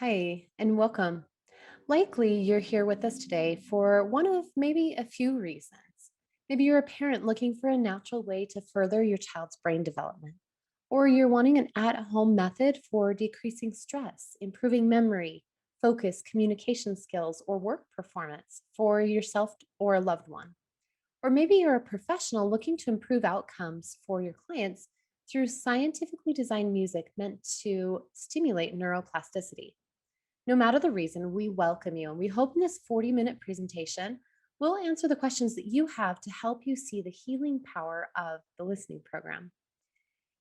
Hi, and welcome. Likely you're here with us today for one of maybe a few reasons. Maybe you're a parent looking for a natural way to further your child's brain development, or you're wanting an at home method for decreasing stress, improving memory, focus, communication skills, or work performance for yourself or a loved one. Or maybe you're a professional looking to improve outcomes for your clients through scientifically designed music meant to stimulate neuroplasticity. No matter the reason, we welcome you and we hope in this 40-minute presentation, we'll answer the questions that you have to help you see the healing power of the listening program.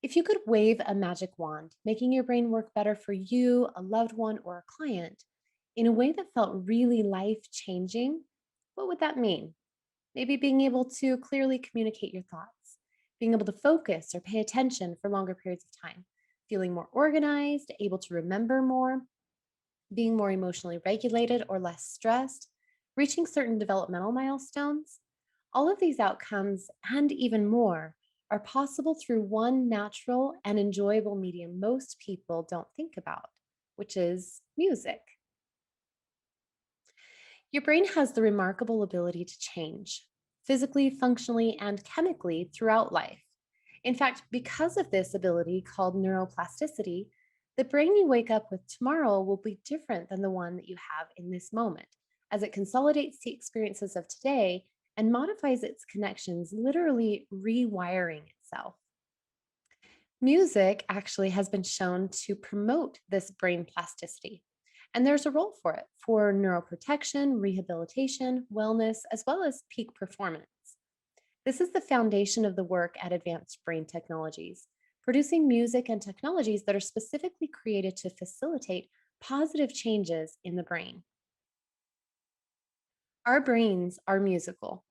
If you could wave a magic wand, making your brain work better for you, a loved one, or a client in a way that felt really life changing, what would that mean? Maybe being able to clearly communicate your thoughts, being able to focus or pay attention for longer periods of time, feeling more organized, able to remember more, being more emotionally regulated or less stressed, reaching certain developmental milestones. All of these outcomes and even more are possible through one natural and enjoyable medium most people don't think about, which is music. Your brain has the remarkable ability to change physically, functionally, and chemically throughout life. In fact, because of this ability called neuroplasticity, the brain you wake up with tomorrow will be different than the one that you have in this moment, as it consolidates the experiences of today and modifies its connections, literally rewiring itself. Music actually has been shown to promote this brain plasticity. And there's a role for it for neuroprotection, rehabilitation, wellness, as well as peak performance. This is the foundation of the work at Advanced Brain Technologies, producing music and technologies that are specifically created to facilitate positive changes in the brain. Our brains are musical.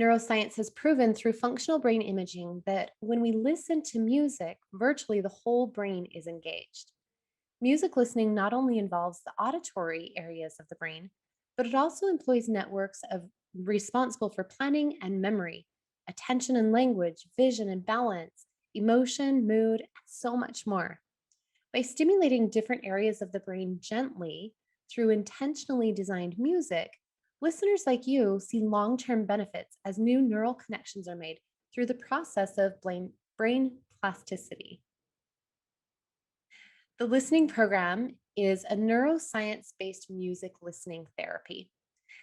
Neuroscience has proven through functional brain imaging that when we listen to music, virtually the whole brain is engaged. Music listening not only involves the auditory areas of the brain, but it also employs networks of responsible for planning and memory, attention and language, vision and balance, emotion, mood, and so much more. By stimulating different areas of the brain gently through intentionally designed music, listeners like you see long term benefits as new neural connections are made through the process of brain plasticity. The listening program is a neuroscience based music listening therapy.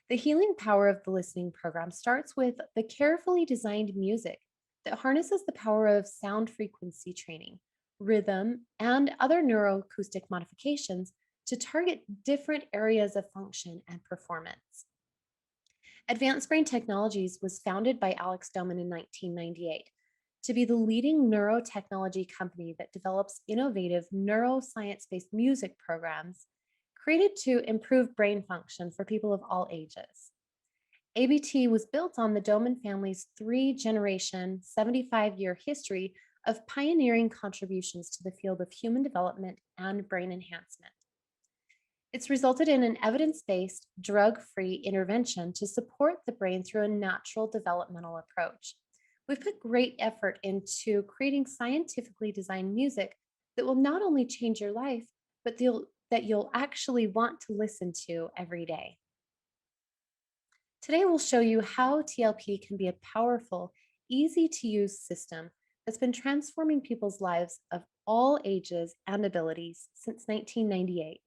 The healing power of the listening program starts with the carefully designed music that harnesses the power of sound frequency training, rhythm, and other neuroacoustic modifications to target different areas of function and performance. Advanced Brain Technologies was founded by Alex Doman in 1998 to be the leading neurotechnology company that develops innovative neuroscience based music programs created to improve brain function for people of all ages. ABT was built on the Doman family's three-generation, 75-year history of pioneering contributions to the field of human development and brain enhancement. It's resulted in an evidence based, drug free intervention to support the brain through a natural developmental approach. We've put great effort into creating scientifically designed music that will not only change your life, but that you'll actually want to listen to every day. Today, we'll show you how TLP can be a powerful, easy to use system that's been transforming people's lives of all ages and abilities since 1998.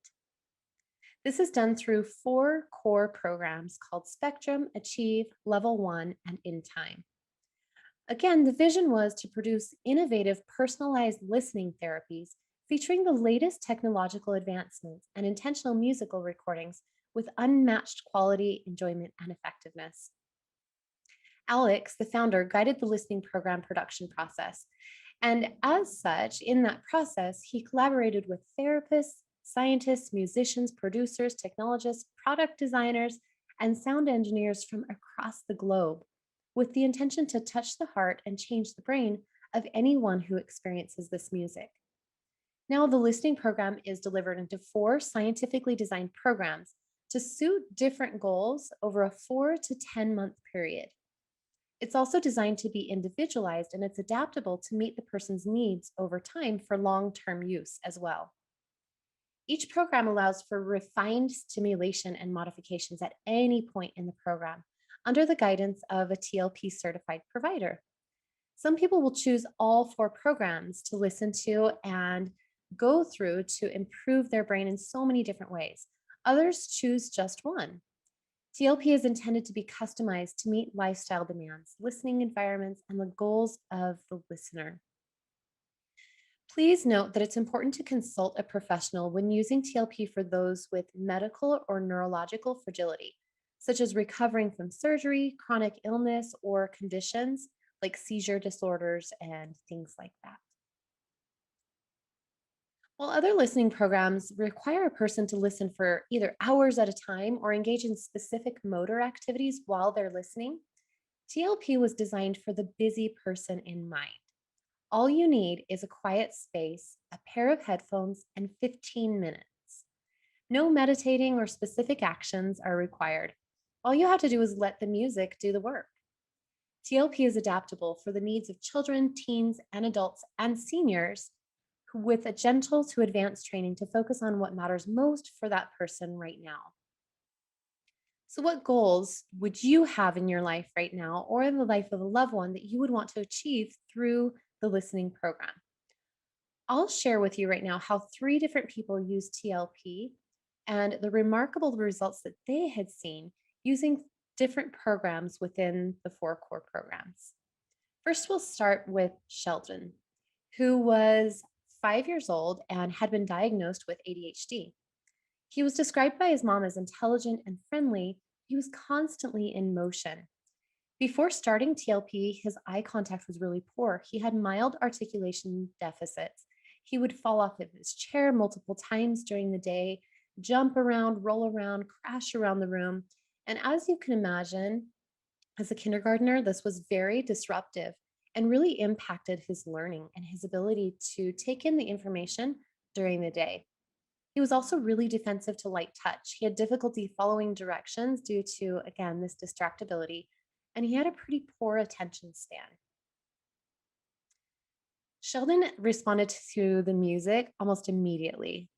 This is done through four core programs called Spectrum, Achieve, Level 1, and In Time. Again, the vision was to produce innovative, personalized listening therapies featuring the latest technological advancements and intentional musical recordings with unmatched quality, enjoyment, and effectiveness. Alex, the founder, guided the listening program production process. And as such, in that process, he collaborated with therapists, scientists, musicians, producers, technologists, product designers, and sound engineers from across the globe with the intention to touch the heart and change the brain of anyone who experiences this music. Now, the listening program is delivered into four scientifically designed programs to suit different goals over a 4 to 10 month period. It's also designed to be individualized and it's adaptable to meet the person's needs over time for long term use as well. Each program allows for refined stimulation and modifications at any point in the program under the guidance of a TLP certified provider. Some people will choose all four programs to listen to and go through to improve their brain in so many different ways. Others choose just one. TLP is intended to be customized to meet lifestyle demands, listening environments, and the goals of the listener. Please note that it's important to consult a professional when using TLP for those with medical or neurological fragility, such as recovering from surgery, chronic illness, or conditions like seizure disorders and things like that. While other listening programs require a person to listen for either hours at a time or engage in specific motor activities while they're listening, TLP was designed for the busy person in mind. All you need is a quiet space, a pair of headphones, and 15 minutes. No meditating or specific actions are required. All you have to do is let the music do the work. TLP is adaptable for the needs of children, teens, and adults and seniors with a gentle to advanced training to focus on what matters most for that person right now. So, what goals would you have in your life right now or in the life of a loved one that you would want to achieve through the listening program? I'll share with you right now how three different people use TLP and the remarkable results that they had seen using different programs within the four core programs. First, we'll start with Sheldon, who was 5 years old and had been diagnosed with ADHD. He was described by his mom as intelligent and friendly. He was constantly in motion. Before starting TLP, his eye contact was really poor. He had mild articulation deficits. He would fall off of his chair multiple times during the day, jump around, roll around, crash around the room. And as you can imagine, as a kindergartner, this was very disruptive and really impacted his learning and his ability to take in the information during the day. He was also really defensive to light touch. He had difficulty following directions due to, again, this distractibility, and he had a pretty poor attention span. Sheldon responded to the music almost immediately.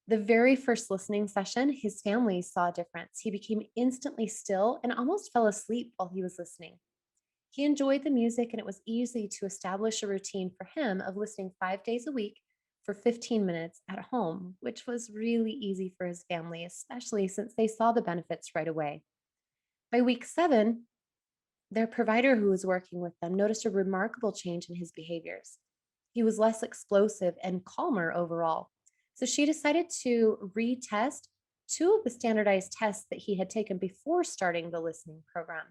The very first listening session, his family saw a difference. He became instantly still and almost fell asleep while he was listening. He enjoyed the music, and it was easy to establish a routine for him of listening 5 days a week for 15 minutes at home, which was really easy for his family, especially since they saw the benefits right away. By week 7, their provider who was working with them noticed a remarkable change in his behaviors. He was less explosive and calmer overall. So she decided to retest two of the standardized tests that he had taken before starting the listening program.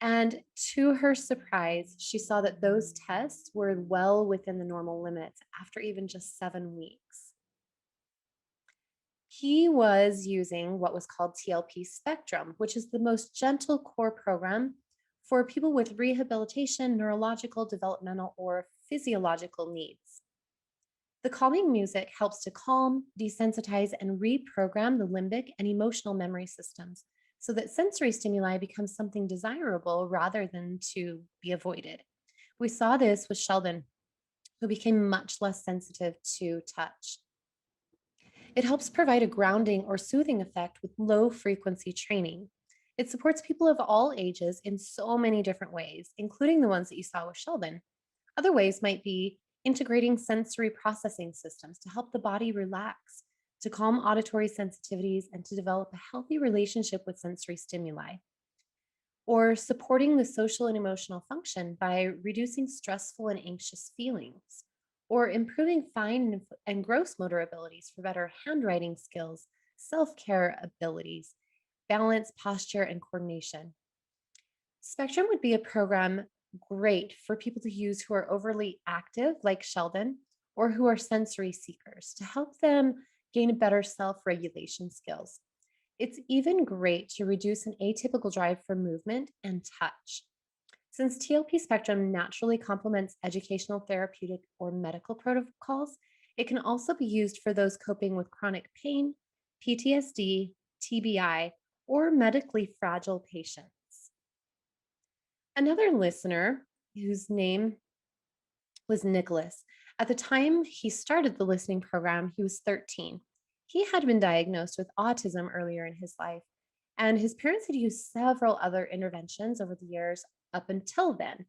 And to her surprise, she saw that those tests were well within the normal limits after even just 7 weeks. He was using what was called TLP Spectrum, which is the most gentle core program for people with rehabilitation, neurological, developmental, or physiological needs. The calming music helps to calm, desensitize, and reprogram the limbic and emotional memory systems so that sensory stimuli become something desirable rather than to be avoided. We saw this with Sheldon, who became much less sensitive to touch. It helps provide a grounding or soothing effect with low frequency training. It supports people of all ages in so many different ways, including the ones that you saw with Sheldon. Other ways might be integrating sensory processing systems to help the body relax, to calm auditory sensitivities, and to develop a healthy relationship with sensory stimuli. Or supporting the social and emotional function by reducing stressful and anxious feelings, or improving fine and gross motor abilities for better handwriting skills, self care abilities, balance, posture, and coordination. Spectrum would be a program great for people to use who are overly active, like Sheldon, or who are sensory seekers to help them gain better self regulation skills. It's even great to reduce an atypical drive for movement and touch. Since TLP Spectrum naturally complements educational, therapeutic, or medical protocols, it can also be used for those coping with chronic pain, PTSD, TBI, or medically fragile patients. Another listener, whose name was Nicholas, At the time he started the listening program, he was 13. He had been diagnosed with autism earlier in his life, and his parents had used several other interventions over the years up until then.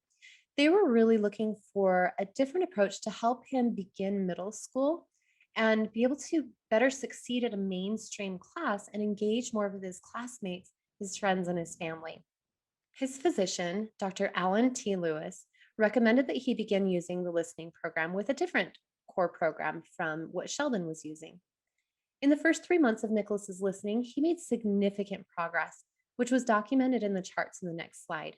They were really looking for a different approach to help him begin middle school and be able to better succeed at a mainstream class and engage more with his classmates, his friends, and his family. His physician, Dr. Alan T. Lewis, recommended that he begin using the listening program with a different core program from what Sheldon was using. In the first 3 months of Nicholas's listening, he made significant progress, which was documented in the charts in the next slide.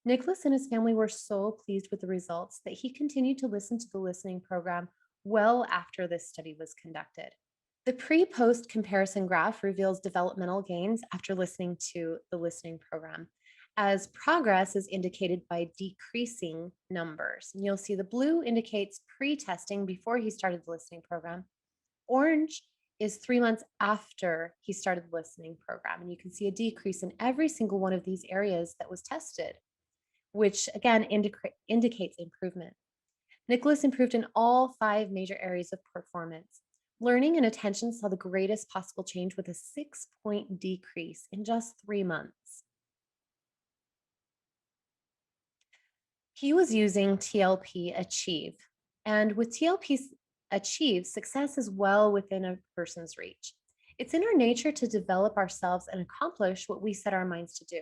Nicholas and his family were so pleased with the results that he continued to listen to the listening program well after this study was conducted. The pre post comparison graph reveals developmental gains after listening to the listening program, as progress is indicated by decreasing numbers. And you'll see the blue indicates pre testing before he started the listening program. Orange is 3 months after he started the listening program. And you can see a decrease in every single one of these areas that was tested, which again indicates improvement. Nicholas improved in all 5 major areas of performance. Learning and attention saw the greatest possible change with a 6-point decrease in just 3 months. He was using TLP Achieve. And with TLP Achieve, success is well within a person's reach. It's in our nature to develop ourselves and accomplish what we set our minds to do.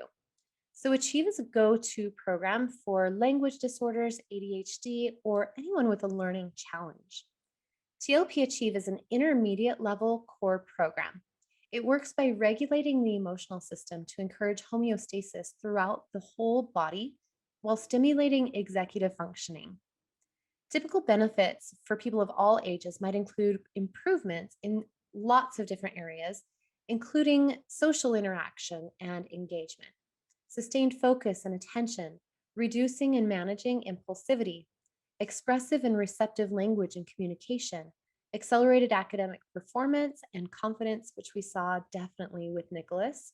So, Achieve is a go to program for language disorders, ADHD, or anyone with a learning challenge. TLP Achieve is an intermediate level core program. It works by regulating the emotional system to encourage homeostasis throughout the whole body while stimulating executive functioning. Typical benefits for people of all ages might include improvements in lots of different areas, including social interaction and engagement, sustained focus and attention, reducing and managing impulsivity, expressive and receptive language and communication, accelerated academic performance, and confidence, which we saw definitely with Nicholas.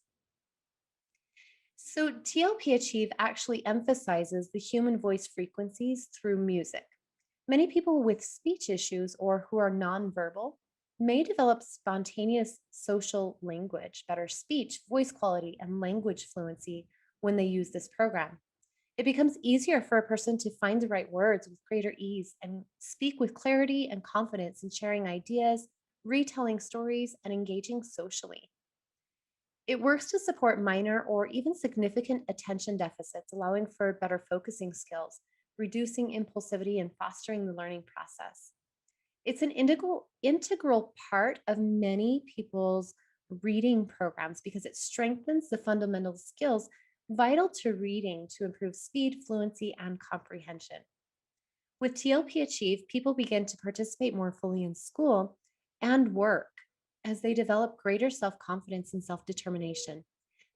So, TLP Achieve actually emphasizes the human voice frequencies through music. Many people with speech issues or who are nonverbal may develop spontaneous social language, better speech, voice quality, and language fluency when they use this program. It becomes easier for a person to find the right words with greater ease and speak with clarity and confidence in sharing ideas, retelling stories, and engaging socially. It works to support minor or even significant attention deficits, allowing for better focusing skills, reducing impulsivity, and fostering the learning process. It's an integral part of many people's reading programs because it strengthens the fundamental skills vital to reading to improve speed, fluency, and comprehension. With TLP Achieve, people begin to participate more fully in school and work as they develop greater self confidence and self determination.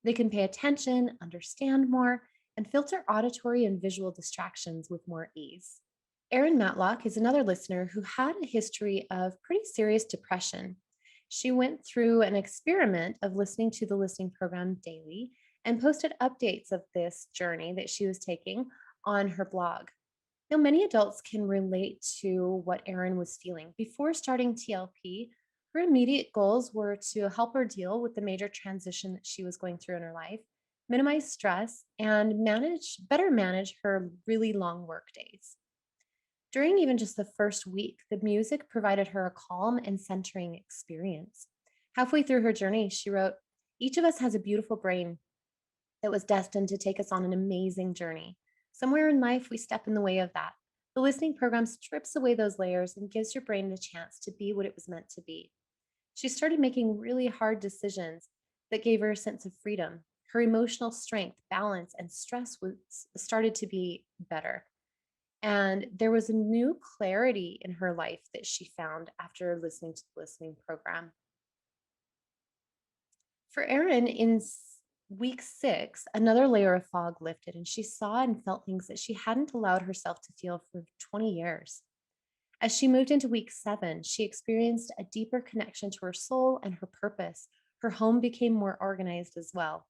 They can pay attention, understand more, and filter auditory and visual distractions with more ease. Erin Matlock is another listener who had a history of pretty serious depression. She went through an experiment of listening to the listening program daily and posted updates of this journey that she was taking on her blog. Now, many adults can relate to what Erin was feeling. Before starting TLP, her immediate goals were to help her deal with the major transition that she was going through in her life, minimize stress, and better manage her really long work days. During even just the first week, the music provided her a calm and centering experience. Halfway through her journey, she wrote, "Each of us has a beautiful brain that was destined to take us on an amazing journey. Somewhere in life, we step in the way of that. The listening program strips away those layers and gives your brain a chance to be what it was meant to be." She started making really hard decisions that gave her a sense of freedom. Her emotional strength, balance, and stress started to be better. And there was a new clarity in her life that she found after listening to the listening program. For Erin, in week 6, another layer of fog lifted, and she saw and felt things that she hadn't allowed herself to feel for 20 years. As she moved into week 7, she experienced a deeper connection to her soul and her purpose. Her home became more organized as well.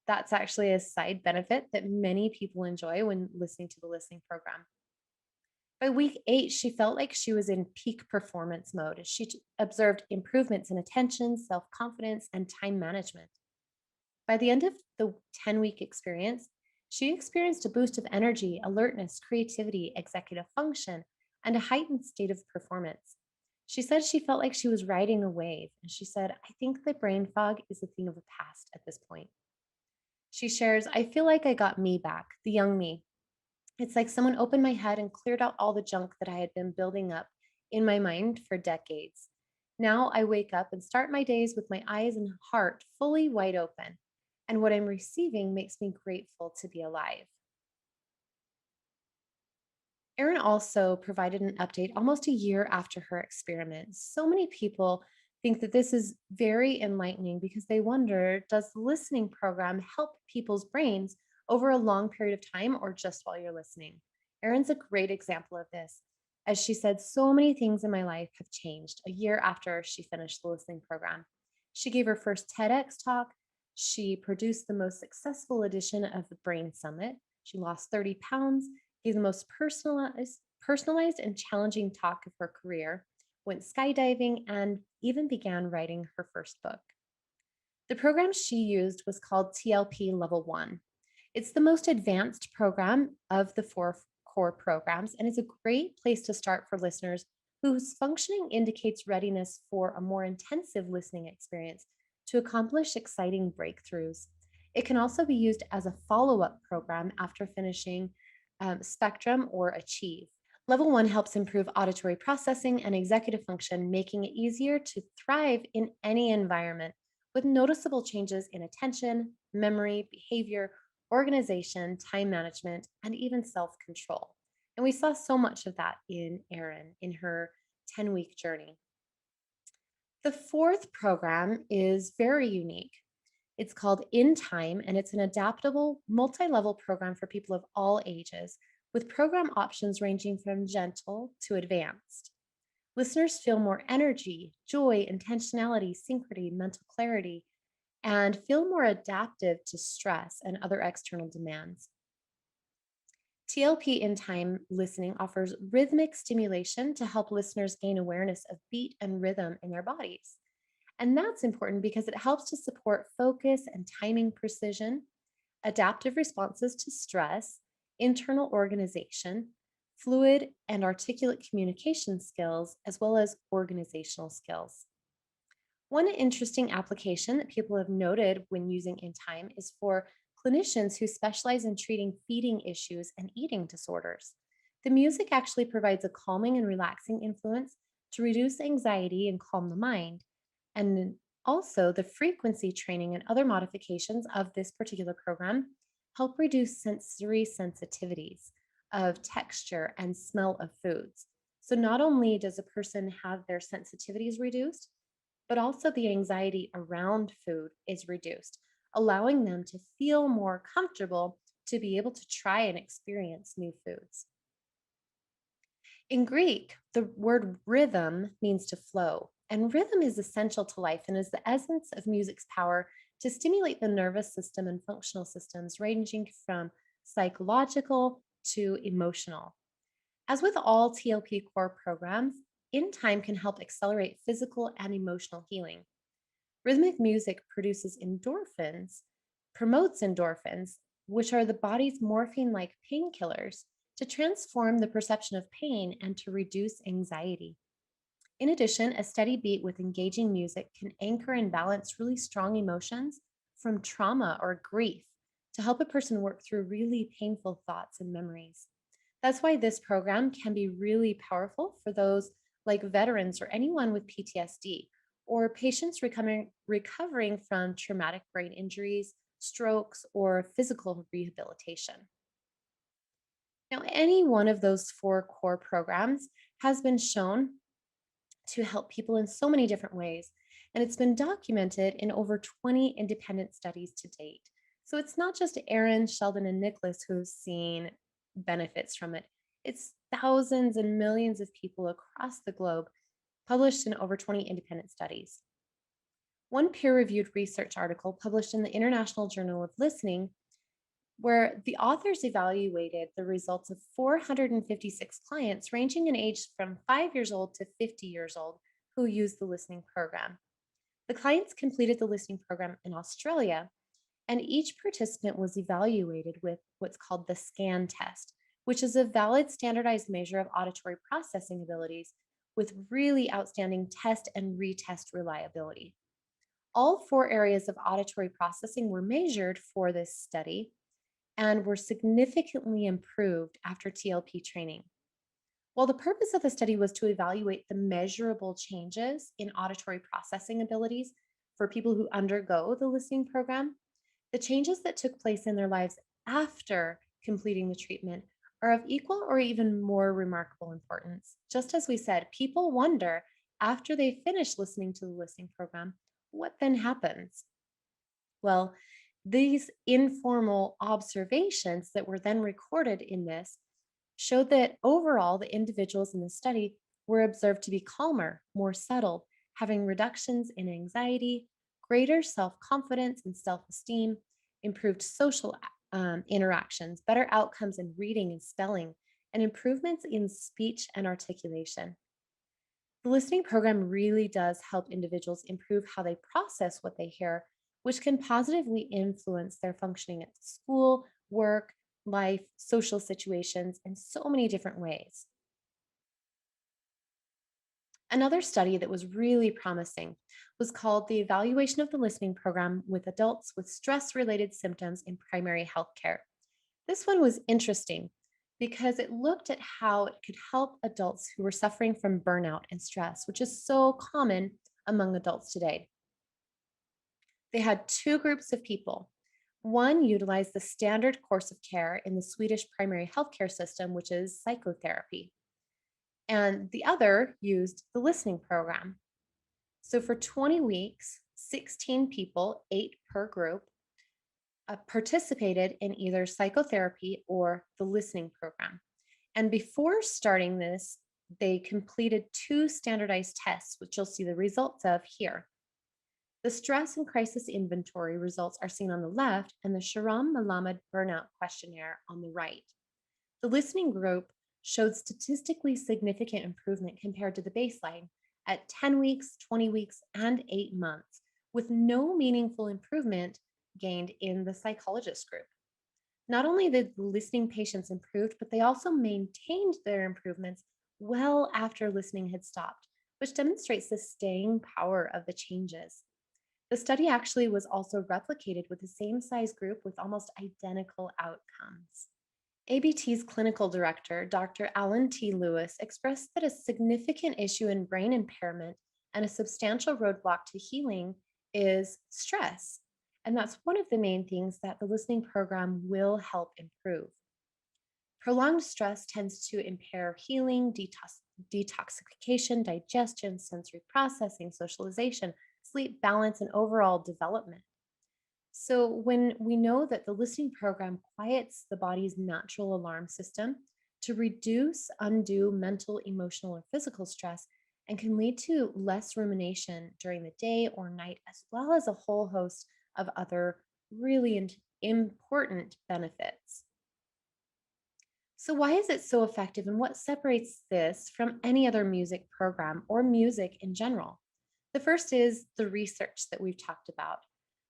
That's actually a side benefit that many people enjoy when listening to the listening program. By week 8, she felt like she was in peak performance mode as observed improvements in attention, self confidence, and time management. By the end of the 10-week experience, she experienced a boost of energy, alertness, creativity, executive function, and a heightened state of performance. She said she felt like she was riding a wave, and she said, I think the brain fog is a thing of the past at this point. She shares, I feel like I got me back, the young me. It's like someone opened my head and cleared out all the junk that I had been building up in my mind for decades. Now I wake up and start my days with my eyes and heart fully wide open. And what I'm receiving makes me grateful to be alive. Erin also provided an update almost a year after her experiment. So many people think that this is very enlightening because they wonder, does the listening program help people's brains over a long period of time or just while you're listening? Erin's a great example of this. As she said, so many things in my life have changed a year after she finished the listening program. She gave her first TEDx talk. She produced the most successful edition of the Brain Summit. She lost 30 pounds, gave the most personalized and challenging talk of her career, went skydiving, and even began writing her first book. The program she used was called TLP Level 1. It's the most advanced program of the four core programs, and it's a great place to start for listeners whose functioning indicates readiness for a more intensive listening experience to accomplish exciting breakthroughs. It can also be used as a follow up program after finishing Spectrum or Achieve. Level 1 helps improve auditory processing and executive function, making it easier to thrive in any environment with noticeable changes in attention, memory, behavior, organization, time management, and even self control. And we saw so much of that in Erin in her 10-week journey. The fourth program is very unique. It's called In Time, and it's an adaptable, multi level program for people of all ages, with program options ranging from gentle to advanced. Listeners feel more energy, joy, intentionality, synchrony, mental clarity, and feel more adaptive to stress and other external demands. TLP In Time listening offers rhythmic stimulation to help listeners gain awareness of beat and rhythm in their bodies. And that's important because it helps to support focus and timing precision, adaptive responses to stress, internal organization, fluid and articulate communication skills, as well as organizational skills. One interesting application that people have noted when using In Time is for clinicians who specialize in treating feeding issues and eating disorders. The music actually provides a calming and relaxing influence to reduce anxiety and calm the mind. And also, the frequency training and other modifications of this particular program help reduce sensory sensitivities of texture and smell of foods. So, not only does a person have their sensitivities reduced, but also the anxiety around food is reduced, allowing them to feel more comfortable to be able to try and experience new foods. In Greek, the word rhythm means to flow, and rhythm is essential to life and is the essence of music's power to stimulate the nervous system and functional systems, ranging from psychological to emotional. As with all TLP core programs, In Time can help accelerate physical and emotional healing. Rhythmic music promotes endorphins, which are the body's morphine like painkillers, to transform the perception of pain and to reduce anxiety. In addition, a steady beat with engaging music can anchor and balance really strong emotions from trauma or grief to help a person work through really painful thoughts and memories. That's why this program can be really powerful for those like veterans or anyone with PTSD or patients recovering from traumatic brain injuries, strokes, or physical rehabilitation. Now, any one of those four core programs has been shown to help people in so many different ways, and it's been documented in over 20 independent studies to date. So it's not just Aaron, Sheldon, and Nicholas who've seen benefits from it. It's thousands and millions of people across the globe published in over 20 independent studies. One peer reviewed research article published in the International Journal of Listening where the authors evaluated the results of 456 clients ranging in age from 5 years old to 50 years old who used the listening program. The clients completed the listening program in Australia, and each participant was evaluated with what's called the SCAN test, which is a valid standardized measure of auditory processing abilities with really outstanding test and retest reliability. All four areas of auditory processing were measured for this study and were significantly improved after TLP training. While the purpose of the study was to evaluate the measurable changes in auditory processing abilities for people who undergo the listening program, the changes that took place in their lives after completing the treatment are of equal or even more remarkable importance. Just as we said, people wonder after they finish listening to the listening program, what then happens? Well, these informal observations that were then recorded in this showed that overall, the individuals in the study were observed to be calmer, more settled, having reductions in anxiety, greater self confidence and self esteem, improved social interactions, better outcomes in reading and spelling, and improvements in speech and articulation. The listening program really does help individuals improve how they process what they hear, which can positively influence their functioning at school, work, life, social situations in so many different ways. Another study that was really promising was called the Evaluation of the Listening Program with Adults with Stress Related Symptoms in Primary Healthcare. This one was interesting because it looked at how it could help adults who were suffering from burnout and stress, which is so common among adults today. They had two groups of people. One utilized the standard course of care in the Swedish primary healthcare system, which is psychotherapy, and the other used the listening program. So for 20 weeks, 16 people, eight per group, participated in either psychotherapy or the listening program. And before starting this, they completed two standardized tests, which you'll see the results of here. The stress and crisis inventory results are seen on the left, and the Sharam Malamed burnout questionnaire on the right. The listening group showed statistically significant improvement compared to the baseline at 10 weeks, 20 weeks, and 8 months, with no meaningful improvement gained in the psychologist group. Not only did the listening patients improved, but they also maintained their improvements well after listening had stopped, which demonstrates the staying power of the changes. The study actually was also replicated with the same size group with almost identical outcomes. ABT's clinical director, Dr. Alan T. Lewis, expressed that a significant issue in brain impairment and a substantial roadblock to healing is stress. And that's one of the main things that the listening program will help improve. Prolonged stress tends to impair healing, detoxification, digestion, sensory processing, socialization, sleep balance, and overall development. So, when we know that the listening program quiets the body's natural alarm system to reduce undue mental, emotional, or physical stress, and can lead to less rumination during the day or night, as well as a whole host of other really important benefits. So, why is it so effective, and what separates this from any other music program or music in general? The first is the research that we've talked about.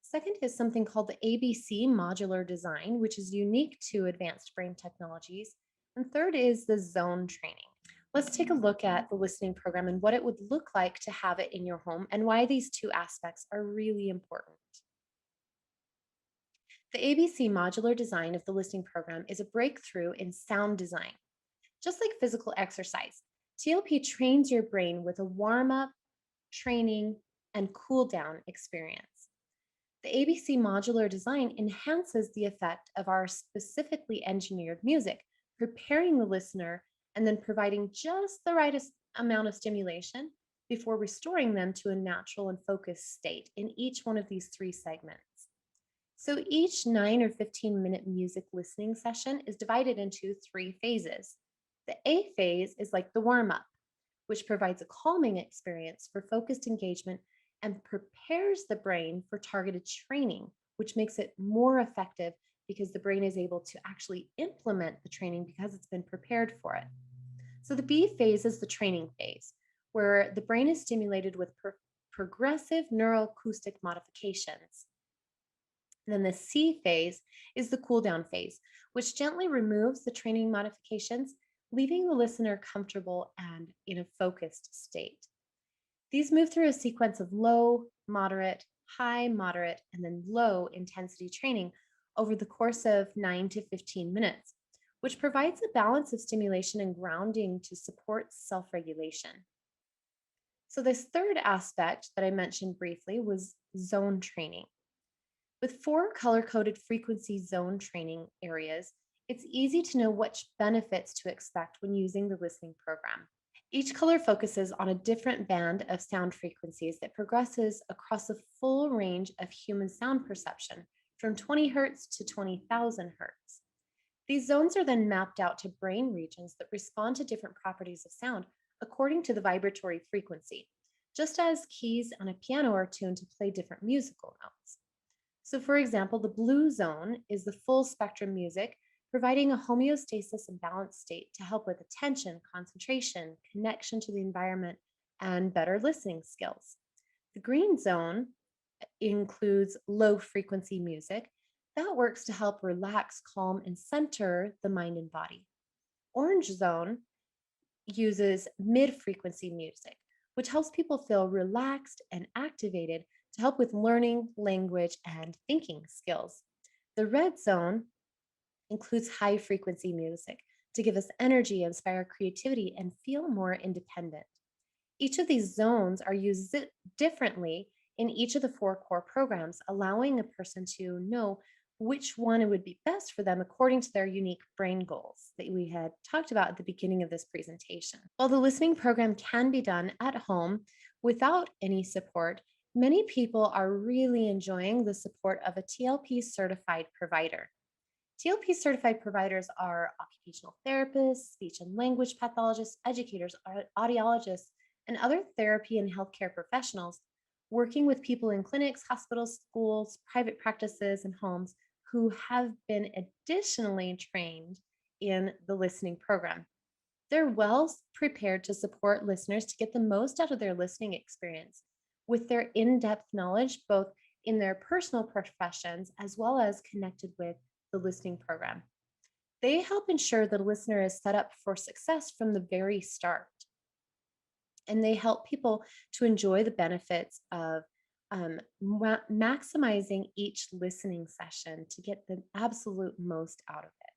Second is something called the ABC Modular Design, which is unique to advanced brain technologies. And third is the zone training. Let's take a look at the listening program and what it would look like to have it in your home and why these two aspects are really important. The ABC Modular Design of the listening program is a breakthrough in sound design. Just like physical exercise, TLP trains your brain with a warm up, training, and cool down experience. The ABC modular design enhances the effect of our specifically engineered music, preparing the listener and then providing just the right amount of stimulation before restoring them to a natural and focused state in each one of these three segments. So each 9 or 15-minute music listening session is divided into three phases. The A phase is like the warm up, which provides a calming experience for focused engagement and prepares the brain for targeted training, which makes it more effective because the brain is able to actually implement the training because it's been prepared for it. So the B phase is the training phase, where the brain is stimulated with progressive neuroacoustic modifications. And then the C phase is the cool down phase, which gently removes the training modifications, leaving the listener comfortable and in a focused state. These move through a sequence of low, moderate, high, moderate, and then low intensity training over the course of 9 to 15 minutes, which provides a balance of stimulation and grounding to support self regulation. So, this third aspect that I mentioned briefly was zone training. With 4 color-coded frequency zone training areas, it's easy to know which benefits to expect when using the listening program. Each color focuses on a different band of sound frequencies that progresses across the full range of human sound perception from 20 hertz to 20,000 hertz. These zones are then mapped out to brain regions that respond to different properties of sound according to the vibratory frequency, just as keys on a piano are tuned to play different musical notes. So, for example, the blue zone is the full spectrum music, providing a homeostasis and balance state to help with attention, concentration, connection to the environment, and better listening skills. The green zone includes low frequency music that works to help relax, calm, and center the mind and body. Orange zone uses mid frequency music, which helps people feel relaxed and activated to help with learning, language, and thinking skills. The red zone includes high frequency music to give us energy, inspire creativity, and feel more independent. Each of these zones are used differently in each of the 4 core programs, allowing a person to know which one would be best for them according to their unique brain goals that we had talked about at the beginning of this presentation. While the listening program can be done at home without any support, many people are really enjoying the support of a TLP certified provider. TLP certified providers are occupational therapists, speech and language pathologists, educators, audiologists, and other therapy and healthcare professionals working with people in clinics, hospitals, schools, private practices, and homes who have been additionally trained in the listening program. They're well prepared to support listeners to get the most out of their listening experience with their in depth knowledge, both in their personal professions as well as connected with the listening program. They help ensure that a listener is set up for success from the very start. And they help people to enjoy the benefits of maximizing each listening session to get the absolute most out of it.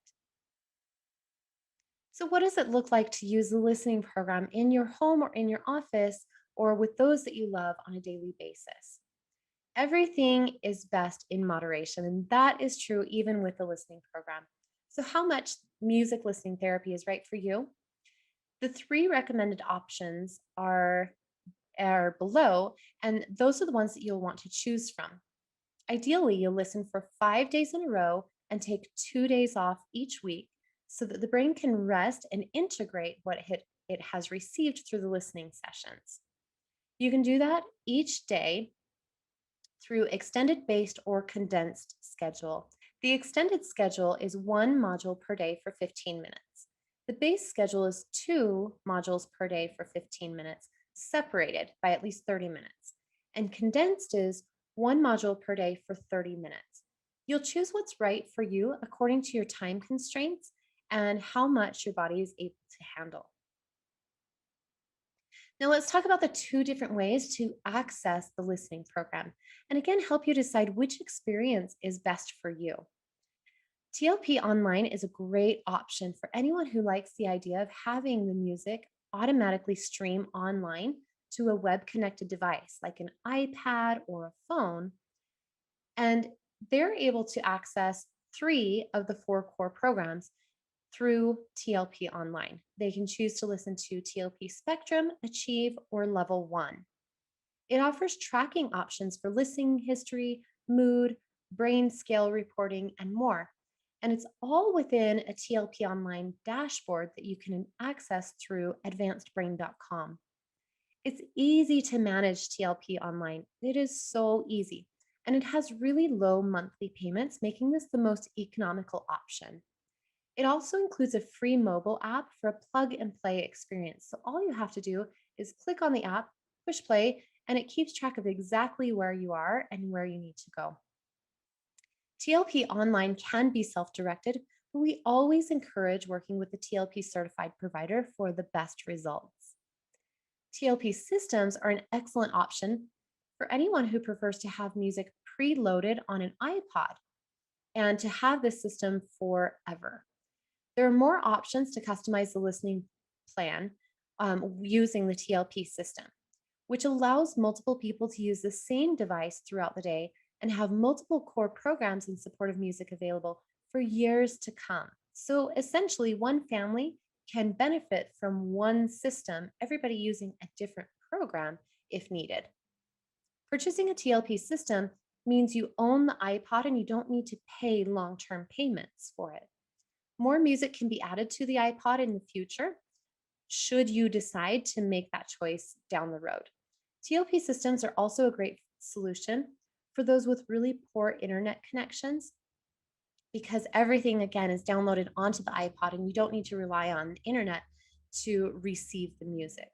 So, what does it look like to use the listening program in your home or in your office or with those that you love on a daily basis? Everything is best in moderation, and that is true even with the listening program. So, how much music listening therapy is right for you? The 3 recommended options are below, and those are the ones that you'll want to choose from. Ideally, you'll listen for 5 days in a row and take 2 days off each week so that the brain can rest and integrate what it has received through the listening sessions. You can do that each day through extended based or condensed schedule. The extended schedule is 1 module per day for 15 minutes. The base schedule is 2 modules per day for 15 minutes, separated by at least 30 minutes. And condensed is 1 module per day for 30 minutes. You'll choose what's right for you according to your time constraints and how much your body is able to handle. Now, let's talk about the 2 different ways to access the listening program and again help you decide which experience is best for you. TLP Online is a great option for anyone who likes the idea of having the music automatically stream online to a web connected device like an iPad or a phone. And they're able to access 3 of the 4 core programs through TLP Online. They can choose to listen to TLP Spectrum, Achieve, or Level 1. It offers tracking options for listening history, mood, brain scale reporting, and more. And it's all within a TLP Online dashboard that you can access through advancedbrain.com. It's easy to manage TLP Online. It is so easy. and it has really low monthly payments, making this the most economical option. It also includes a free mobile app for a plug and play experience. So all you have to do is click on the app, push play, and it keeps track of exactly where you are and where you need to go. TLP Online can be self directed, but we always encourage working with the TLP certified provider for the best results. TLP systems are an excellent option for anyone who prefers to have music preloaded on an iPod and to have this system forever. There are more options to customize the listening plan using the TLP system, which allows multiple people to use the same device throughout the day and have multiple core programs and supportive music available for years to come. So essentially, one family can benefit from one system, everybody using a different program if needed. Purchasing a TLP system means you own the iPod and you don't need to pay long term payments for it. More music can be added to the iPod in the future, should you decide to make that choice down the road. TLP systems are also a great solution for those with really poor internet connections because everything, again, is downloaded onto the iPod and you don't need to rely on the internet to receive the music.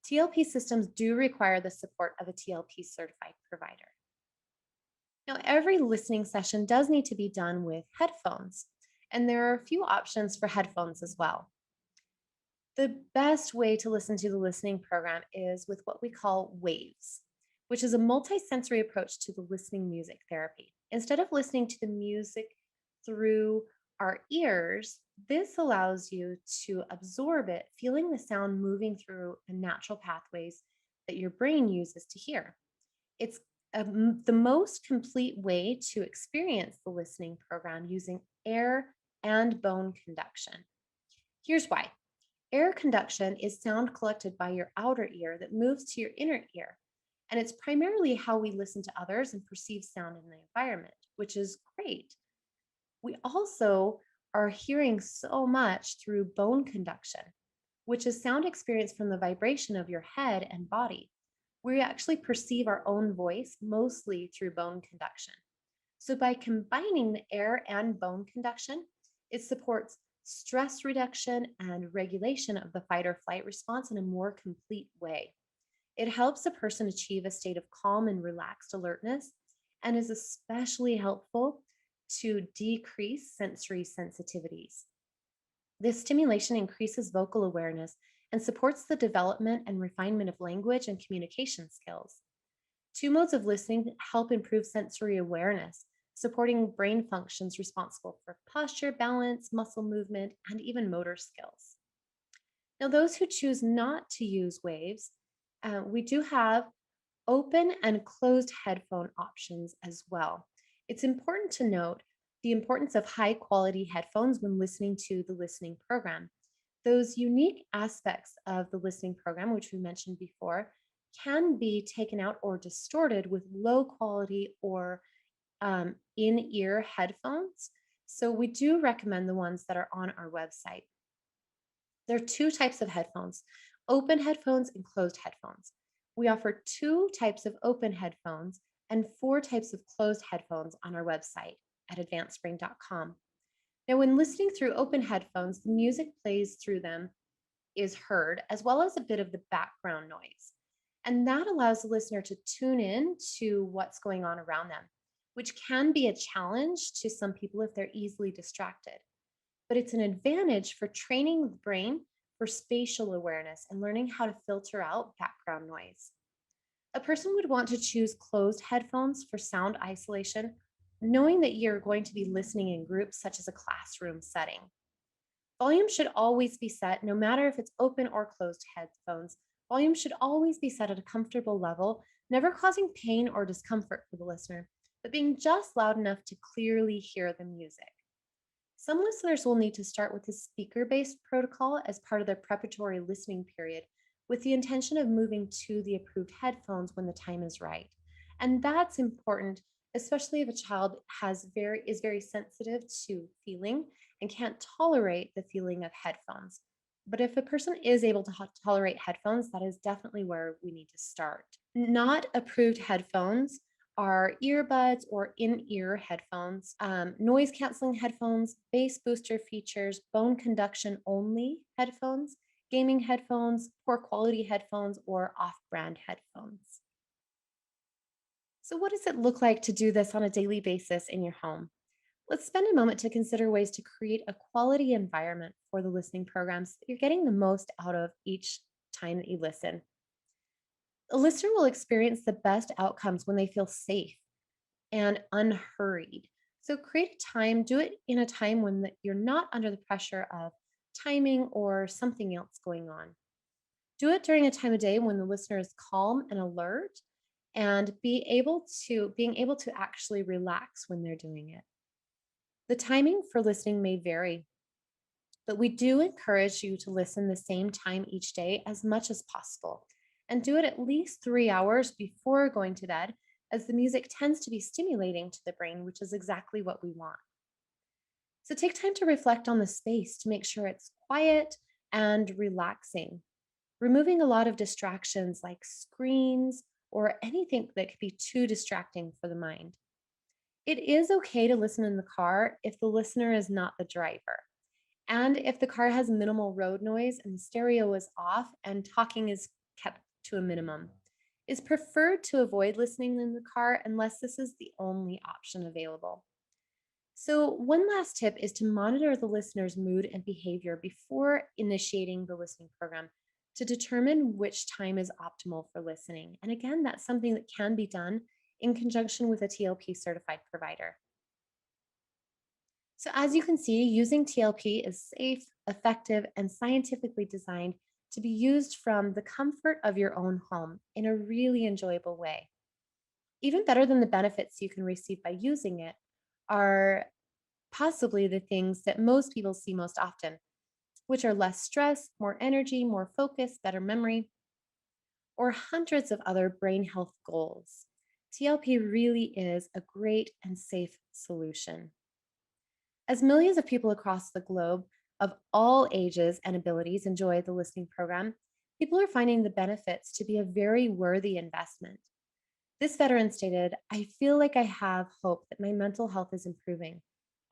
TLP systems do require the support of a TLP certified provider. Now, every listening session does need to be done with headphones, and there are a few options for headphones as well. The best way to listen to the listening program is with what we call waves, which is a multisensory approach to the listening music therapy. Instead of listening to the music through our ears, this allows you to absorb it, feeling the sound moving through the natural pathways that your brain uses to hear. It's the most complete way to experience the listening program using air and bone conduction. Here's why. Air conduction is sound collected by your outer ear that moves to your inner ear. And it's primarily how we listen to others and perceive sound in the environment, which is great. We also are hearing so much through bone conduction, which is sound experienced from the vibration of your head and body. We actually perceive our own voice mostly through bone conduction. So by combining the air and bone conduction, it supports stress reduction and regulation of the fight or flight response in a more complete way. It helps a person achieve a state of calm and relaxed alertness and is especially helpful to decrease sensory sensitivities. This stimulation increases vocal awareness and supports the development and refinement of language and communication skills. Two modes of listening help improve sensory awareness, supporting brain functions responsible for posture, balance, muscle movement, and even motor skills. Now, those who choose not to use waves, we do have open and closed headphone options as well. It's important to note the importance of high quality headphones when listening to the listening program. Those unique aspects of the listening program, which we mentioned before, can be taken out or distorted with low quality or in-ear headphones. So we do recommend the ones that are on our website. There are two types of headphones, open headphones and closed headphones. We offer two types of open headphones and four types of closed headphones on our website at advancedbrain.com. Now, when listening through open headphones, the music plays through them is heard, as well as a bit of the background noise. And that allows the listener to tune in to what's going on around them, which can be a challenge to some people if they're easily distracted. But it's an advantage for training the brain for spatial awareness and learning how to filter out background noise. A person would want to choose closed headphones for sound isolation, knowing that you're going to be listening in groups such as a classroom setting. Volume should always be set, no matter if it's open or closed headphones. Volume should always be set at a comfortable level, never causing pain or discomfort for the listener, but being just loud enough to clearly hear the music. Some listeners will need to start with a speaker-based protocol as part of their preparatory listening period, with the intention of moving to the approved headphones when the time is right. And that's important, especially if a child is very sensitive to feeling and can't tolerate the feeling of headphones. But if a person is able to tolerate headphones, that is definitely where we need to start. Not approved headphones are earbuds or in-ear headphones, noise canceling headphones, bass booster features, bone conduction only headphones, gaming headphones, poor quality headphones, or off-brand headphones. So what does it look like to do this on a daily basis in your home? Let's spend a moment to consider ways to create a quality environment for the listening programs that you're getting the most out of each time that you listen. A listener will experience the best outcomes when they feel safe and unhurried. So create a time, do it in a time when you're not under the pressure of timing or something else going on. Do it during a time of day when the listener is calm and alert and being able to actually relax when they're doing it. The timing for listening may vary, but we do encourage you to listen the same time each day as much as possible and do it at least 3 hours before going to bed, as the music tends to be stimulating to the brain, which is exactly what we want. So take time to reflect on the space to make sure it's quiet and relaxing, removing a lot of distractions like screens or anything that could be too distracting for the mind. It is okay to listen in the car if the listener is not the driver. And if the car has minimal road noise and the stereo is off and talking is kept to a minimum. It's preferred to avoid listening in the car unless this is the only option available. So, one last tip is to monitor the listener's mood and behavior before initiating the listening program to determine which time is optimal for listening. And again, that's something that can be done in conjunction with a TLP certified provider. So, as you can see, using TLP is safe, effective, and scientifically designed to be used from the comfort of your own home in a really enjoyable way. Even better than the benefits you can receive by using it are possibly the things that most people see most often, which are less stress, more energy, more focus, better memory, or hundreds of other brain health goals. TLP really is a great and safe solution. As millions of people across the globe of all ages and abilities enjoy the listening program, people are finding the benefits to be a very worthy investment. This veteran stated, "I feel like I have hope that my mental health is improving.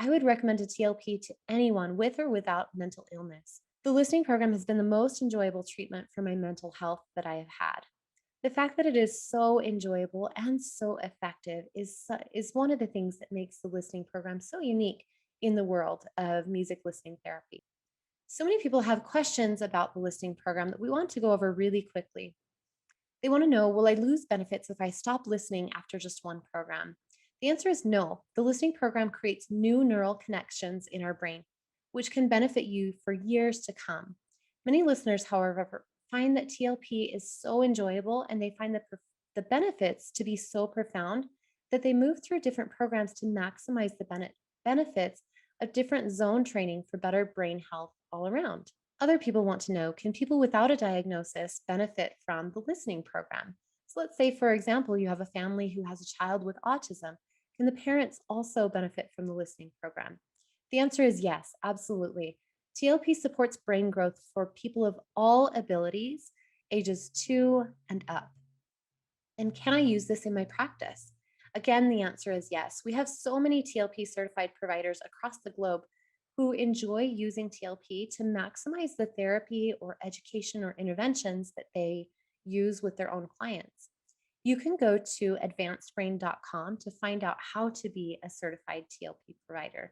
I would recommend a TLP to anyone with or without mental illness. The listening program has been the most enjoyable treatment for my mental health that I have had." The fact that it is so enjoyable and so effective is one of the things that makes the listening program so unique in the world of music listening therapy. So many people have questions about the listening program that we want to go over really quickly. They want to know, will I lose benefits if I stop listening after just one program? The answer is no. The listening program creates new neural connections in our brain, which can benefit you for years to come. Many listeners, however, find that TLP is so enjoyable and they find the benefits to be so profound that they move through different programs to maximize the benefits of different zone training for better brain health all around. Other people want to know, can people without a diagnosis benefit from the listening program? So let's say, for example, you have a family who has a child with autism. Can the parents also benefit from the listening program? The answer is yes, absolutely. TLP supports brain growth for people of all abilities, ages 2 and up. And can I use this in my practice? Again, the answer is yes. We have so many TLP certified providers across the globe who enjoy using TLP to maximize the therapy or education or interventions that they use with their own clients. You can go to advancedbrain.com to find out how to be a certified TLP provider.